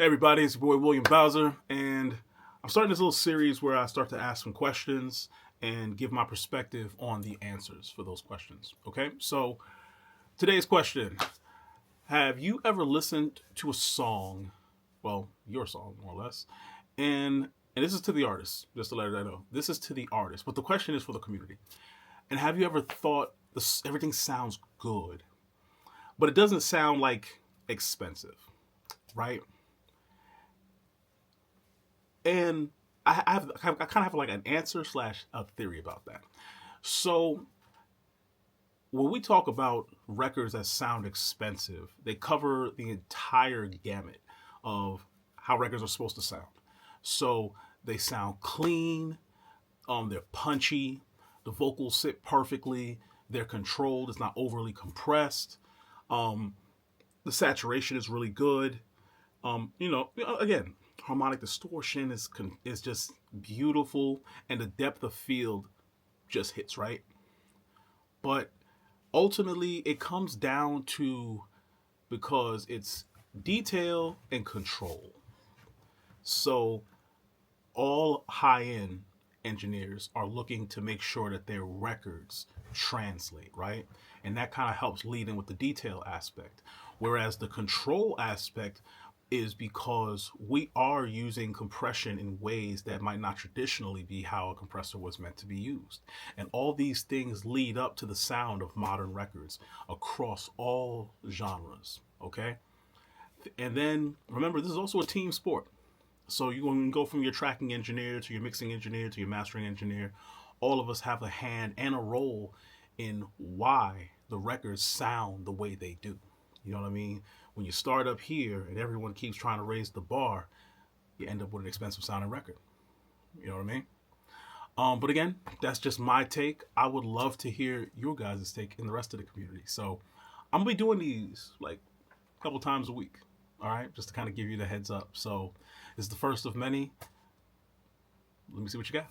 Hey everybody, it's your boy William Bowser, and I'm starting this little series where I start to ask some questions and give my perspective on the answers for those questions. Okay, so today's question: have you ever listened to a song, well, your song more or less, and this is to the artist, just to let everybody know, this is to the artist, but the question is for the community. And have you ever thought everything sounds good, but it doesn't sound like expensive, right? And I kind of have like an answer slash a theory about that. So when we talk about records that sound expensive, they cover the entire gamut of how records are supposed to sound. So they sound clean, they're punchy, the vocals sit perfectly, they're controlled, it's not overly compressed, um, the saturation is really good. Again, harmonic distortion is just beautiful, and the depth of field just hits right. But ultimately, it comes down to because it's detail and control. So all high end engineers are looking to make sure that their records translate, right? And that kind of helps lead in with the detail aspect. Whereas the control aspect is because we are using compression in ways that might not traditionally be how a compressor was meant to be used. And all these things lead up to the sound of modern records across all genres, okay? And then remember, this is also a team sport. So you can go from your tracking engineer to your mixing engineer to your mastering engineer. All of us have a hand and a role in why the records sound the way they do. You know what I mean? When you start up here and everyone keeps trying to raise the bar, you end up with an expensive sounding record. You know what I mean? But again, that's just my take. I would love to hear your guys' take in the rest of the community. So I'm gonna be doing these like a couple times a week. All right, just to kind of give you the heads up. So it's the first of many. Let me see what you got.